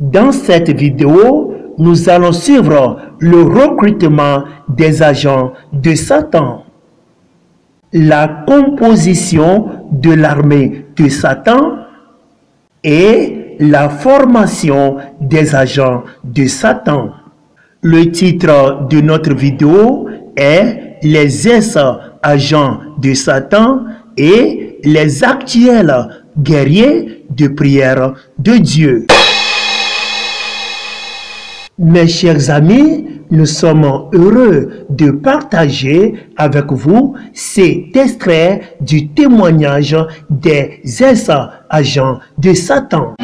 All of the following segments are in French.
Dans cette vidéo, nous allons suivre le recrutement des agents de Satan, la composition de l'armée de Satan et la formation des agents de Satan. Le titre de notre vidéo est « Les ex-agents de Satan et les actuels guerriers de prière de Dieu ». Mes chers amis, nous sommes heureux de partager avec vous cet extrait du témoignage des ex-agents de Satan.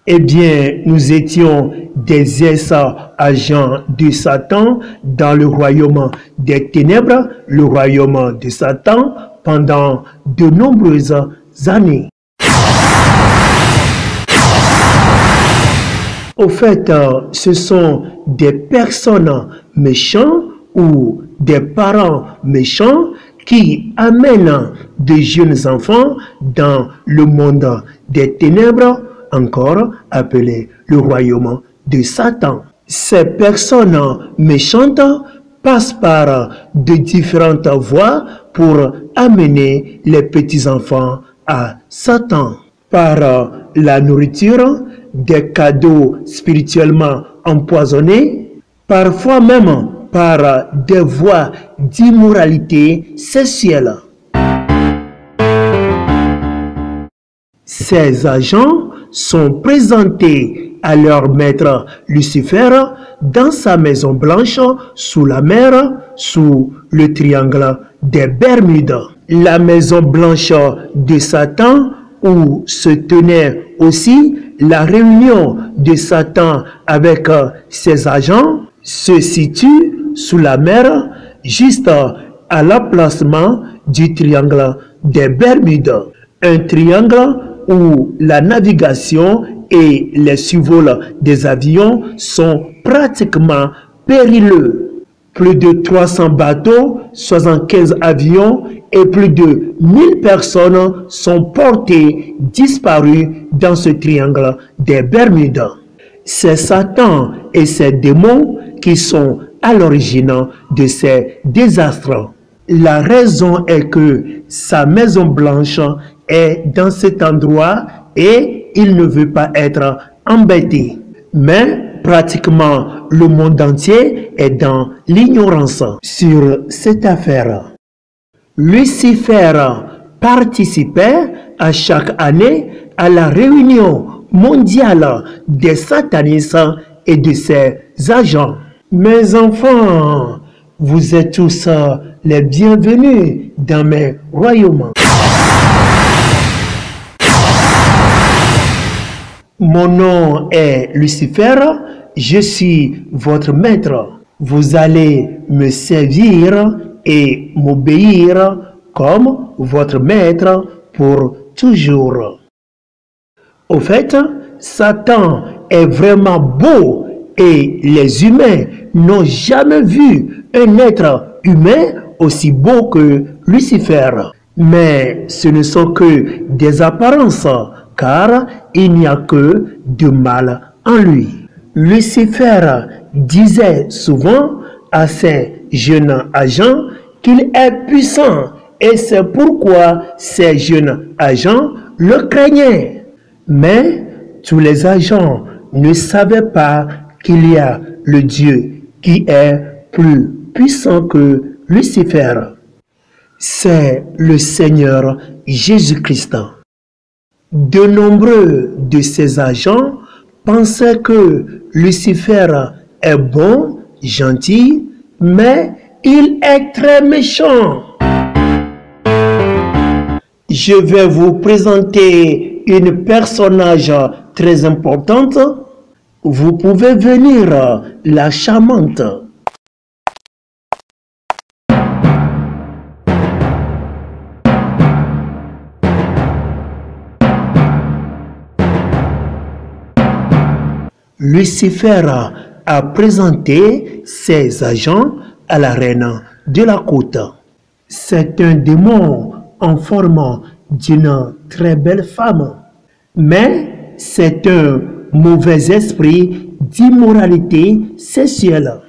Eh bien, nous étions des ex-agents de Satan dans le royaume des ténèbres, le royaume de Satan, pendant de nombreuses années. Au fait, ce sont des personnes méchantes ou des parents méchants qui amènent de jeunes enfants dans le monde des ténèbres, encore appelé le royaume de Satan. Ces personnes méchantes passent par de différentes voies pour amener les petits-enfants à Satan. Par la nourriture, des cadeaux spirituellement empoisonnés, parfois même par des voies d'immoralité sexuelle. Ces agents sont présentés à leur maître Lucifer dans sa maison blanche sous la mer, sous le triangle des Bermudes. La maison blanche de Satan, où se tenait aussi la réunion de Satan avec ses agents, se situe sous la mer, juste à l'emplacement du triangle des Bermudes. Un triangle où la navigation et les survols des avions sont pratiquement périlleux. Plus de 300 bateaux, 75 avions et plus de 1000 personnes sont portées disparues dans ce triangle des Bermudes. C'est Satan et ses démons qui sont à l'origine de ces désastres. La raison est que sa maison blanche est dans cet endroit et il ne veut pas être embêté. Mais pratiquement le monde entier est dans l'ignorance sur cette affaire. Lucifer participait à chaque année à la réunion mondiale des satanistes et de ses agents. Mes enfants, vous êtes tous les bienvenus dans mes royaumes. Mon nom est Lucifer, je suis votre maître. Vous allez me servir et m'obéir comme votre maître pour toujours. Au fait, Satan est vraiment beau et les humains n'ont jamais vu un être humain aussi beau que Lucifer. Mais ce ne sont que des apparences, car il n'y a que de mal en lui. Lucifer disait souvent à ses jeunes agents qu'il est puissant et c'est pourquoi ces jeunes agents le craignaient. Mais tous les agents ne savaient pas qu'il y a le Dieu qui est plus puissant que Lucifer. C'est le Seigneur Jésus-Christ. De nombreux de ces agents pensaient que Lucifer est bon, gentil, mais il est très méchant. Je vais vous présenter une personnage très importante. Vous pouvez venir la charmante. Lucifer a présenté ses agents à la reine de la côte. C'est un démon en forme d'une très belle femme. Mais c'est un mauvais esprit d'immoralité sexuelle.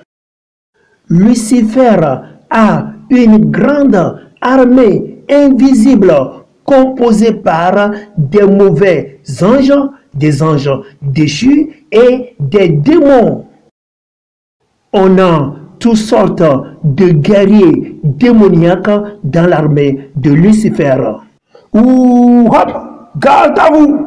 Lucifer a une grande armée invisible composée par des mauvais anges, des anges déchus et des démons. On a toutes sortes de guerriers démoniaques dans l'armée de Lucifer. Ouh, hop, garde à vous!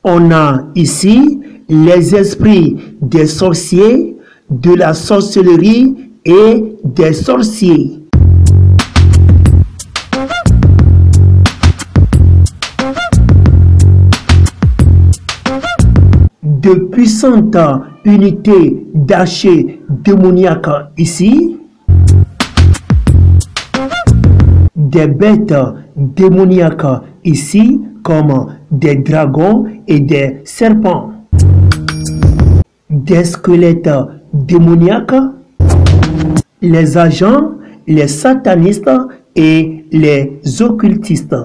On a ici les esprits des sorciers, de la sorcellerie et des sorciers. De puissantes unités d'archers démoniaques ici. Des bêtes démoniaques ici, comme des dragons et des serpents. Des squelettes démoniaques, les agents, les satanistes et les occultistes.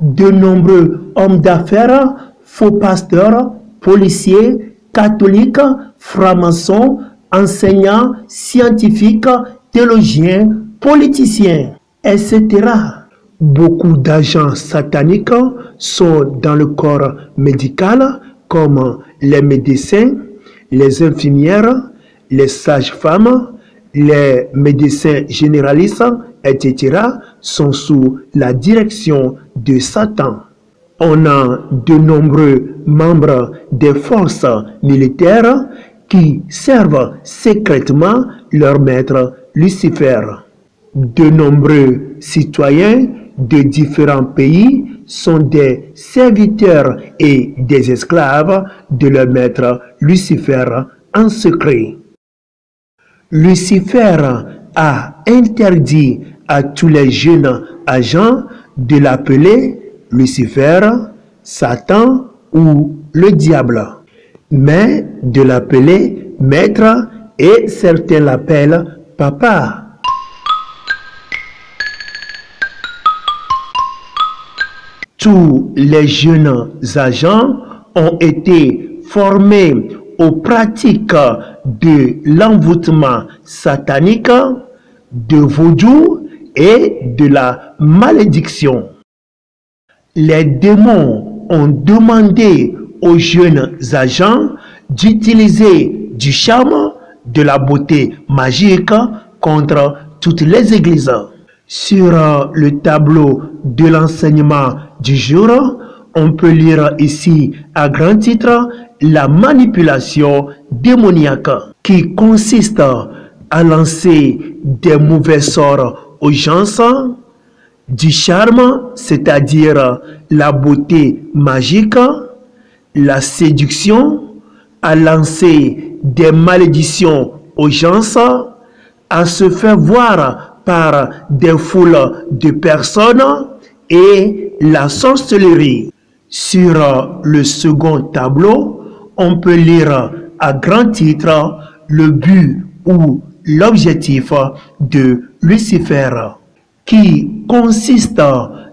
De nombreux hommes d'affaires, faux pasteurs, policiers, catholiques, francs-maçons, enseignants, scientifiques, théologiens, politiciens, etc. Beaucoup d'agents sataniques sont dans le corps médical, comme les médecins, les infirmières, les sages-femmes, les médecins généralistes, etc. sont sous la direction de Satan. On a de nombreux membres des forces militaires qui servent secrètement leur maître Lucifer. De nombreux citoyens de différents pays sont des serviteurs et des esclaves de leur maître Lucifer en secret. Lucifer a interdit à tous les jeunes agents de l'appeler Lucifer, Satan ou le diable, mais de l'appeler maître et certains l'appellent papa. Tous les jeunes agents ont été formés aux pratiques de l'envoûtement satanique, de vaudou et de la malédiction. Les démons ont demandé aux jeunes agents d'utiliser du charme, de la beauté magique contre toutes les églises. Sur le tableau de l'enseignement du jour, on peut lire ici à grand titre la manipulation démoniaque qui consiste à lancer des mauvais sorts aux gens, du charme, c'est-à-dire la beauté magique, la séduction, à lancer des malédictions aux gens, à se faire voir par des foules de personnes et la sorcellerie. Sur le second tableau, on peut lire à grand titre le but ou l'objectif de Lucifer, qui consiste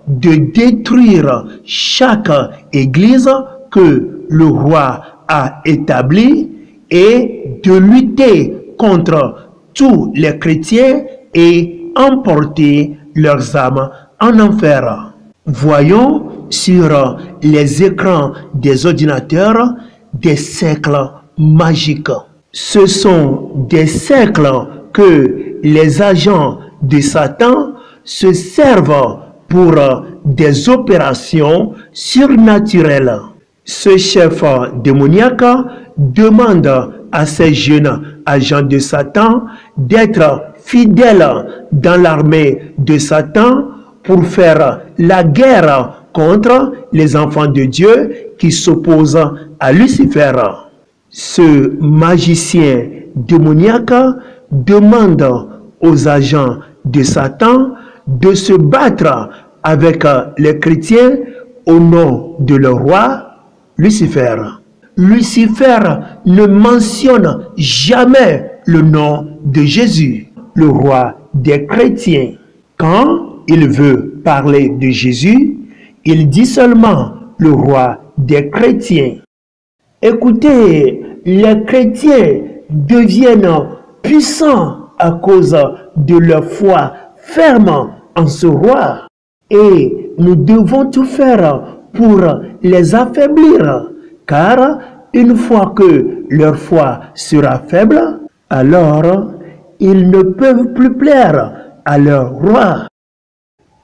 de détruire chaque église que le roi a établie et de lutter contre tous les chrétiens et emporter leurs âmes en enfer. Voyons sur les écrans des ordinateurs des cercles magiques. Ce sont des cercles que les agents de Satan se servent pour des opérations surnaturelles. Ce chef démoniaque demande à ces jeunes agents de Satan d'être fidèles dans l'armée de Satan pour faire la guerre contre les enfants de Dieu qui s'opposent à Lucifer. Ce magicien démoniaque demande aux agents de Satan de se battre avec les chrétiens au nom de leur roi Lucifer. Lucifer ne mentionne jamais le nom de Jésus, le roi des chrétiens. Quand il veut parler de Jésus, il dit seulement le roi des chrétiens. Écoutez, les chrétiens deviennent puissants à cause de leur foi ferme en ce roi. Et nous devons tout faire pour les affaiblir, car une fois que leur foi sera faible, alors ils ne peuvent plus plaire à leur roi.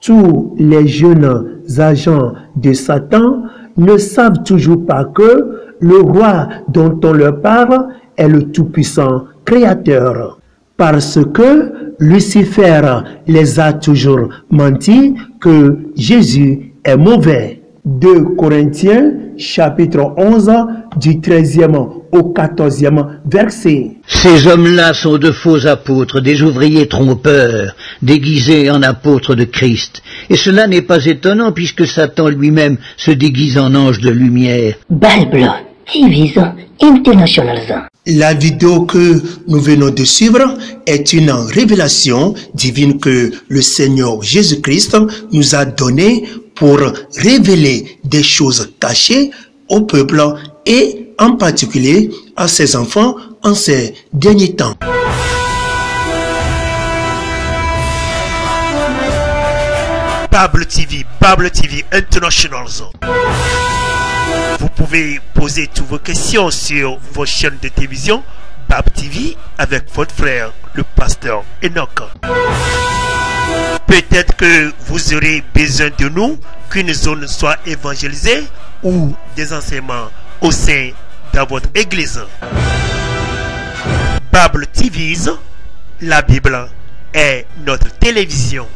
Tous les jeunes agents de Satan ne savent toujours pas que le roi dont on leur parle est le Tout-Puissant Créateur. Parce que Lucifer les a toujours menti que Jésus est mauvais. 2 Corinthiens chapitre 11 du 13e au 14e verset. Ces hommes-là sont de faux apôtres, des ouvriers trompeurs, déguisés en apôtres de Christ. Et cela n'est pas étonnant puisque Satan lui-même se déguise en ange de lumière. Bible TV International. La vidéo que nous venons de suivre est une révélation divine que le Seigneur Jésus-Christ nous a donnée pour révéler des choses cachées au peuple et en particulier à ses enfants en ces derniers temps. Bible TV International. Vous pouvez poser toutes vos questions sur vos chaînes de télévision Bible TV avec votre frère, le pasteur Enoch. Peut-être que vous aurez besoin de nous, qu'une zone soit évangélisée ou des enseignements au sein de votre église. Bible TV, la Bible est notre télévision.